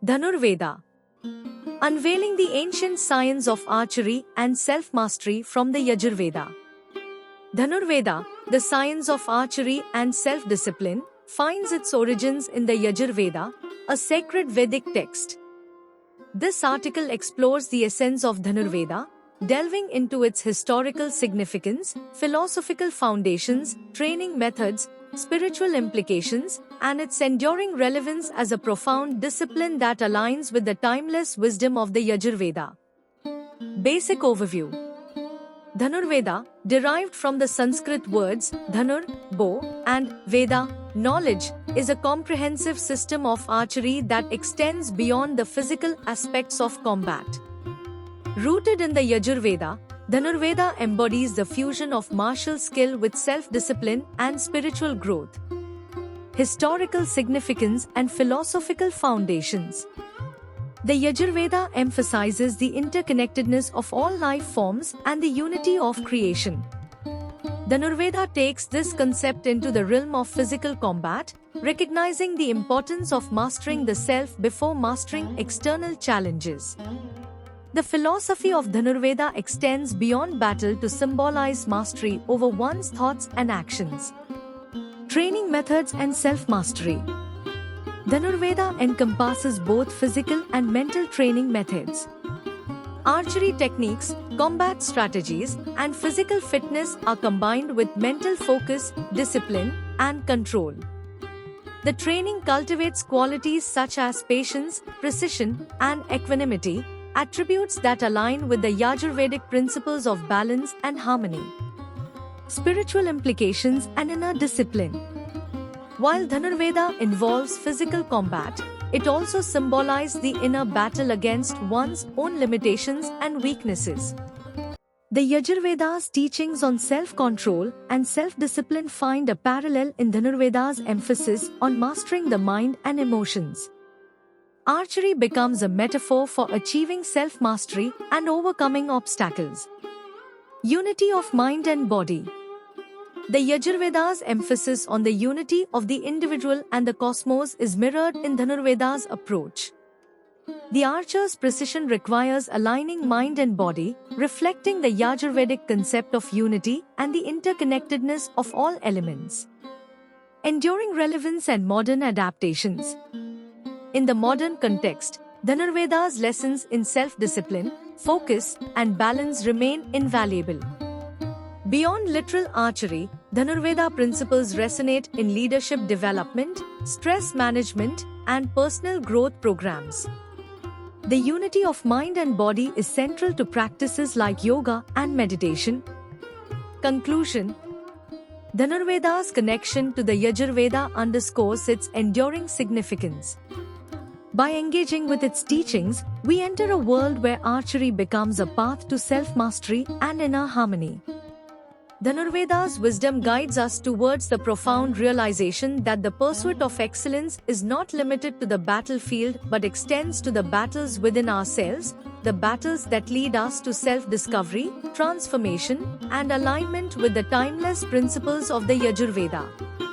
Dhanurveda. Unveiling the ancient science of archery and self-mastery from the Yajurveda. Dhanurveda, the science of archery and self-discipline, finds its origins in the Yajurveda, a sacred Vedic text. This article explores the essence of Dhanurveda, delving into its historical significance, philosophical foundations, training methods, spiritual implications, and its enduring relevance as a profound discipline that aligns with the timeless wisdom of the Yajurveda. Basic overview. Dhanurveda, derived from the Sanskrit words dhanur, bow, and veda, knowledge, is a comprehensive system of archery that extends beyond the physical aspects of combat. Rooted in the Yajurveda, Dhanurveda embodies the fusion of martial skill with self-discipline and spiritual growth. Historical significance and philosophical foundations. The Yajurveda emphasizes the interconnectedness of all life forms and the unity of creation. Dhanurveda takes this concept into the realm of physical combat, recognizing the importance of mastering the self before mastering external challenges. The philosophy of Dhanurveda extends beyond battle to symbolize mastery over one's thoughts and actions. Training methods and self-mastery. Dhanurveda encompasses both physical and mental training methods. Archery techniques, combat strategies, and physical fitness are combined with mental focus, discipline, and control. The training cultivates qualities such as patience, precision, and equanimity, attributes that align with the Yajurvedic principles of balance and harmony. Spiritual implications and inner discipline. While Dhanurveda involves physical combat, it also symbolizes the inner battle against one's own limitations and weaknesses. The Yajurveda's teachings on self-control and self-discipline find a parallel in Dhanurveda's emphasis on mastering the mind and emotions. Archery becomes a metaphor for achieving self-mastery and overcoming obstacles. Unity of mind and body. The Yajurveda's emphasis on the unity of the individual and the cosmos is mirrored in Dhanurveda's approach. The archer's precision requires aligning mind and body, reflecting the Yajurvedic concept of unity and the interconnectedness of all elements. Enduring relevance and modern adaptations. In the modern context, Dhanurveda's lessons in self-discipline, focus, and balance remain invaluable. Beyond literal archery, Dhanurveda principles resonate in leadership development, stress management, and personal growth programs. The unity of mind and body is central to practices like yoga and meditation. Conclusion. Dhanurveda's connection to the Yajurveda underscores its enduring significance. By engaging with its teachings, we enter a world where archery becomes a path to self-mastery and inner harmony. Dhanurveda's wisdom guides us towards the profound realization that the pursuit of excellence is not limited to the battlefield but extends to the battles within ourselves, the battles that lead us to self-discovery, transformation, and alignment with the timeless principles of the Yajurveda.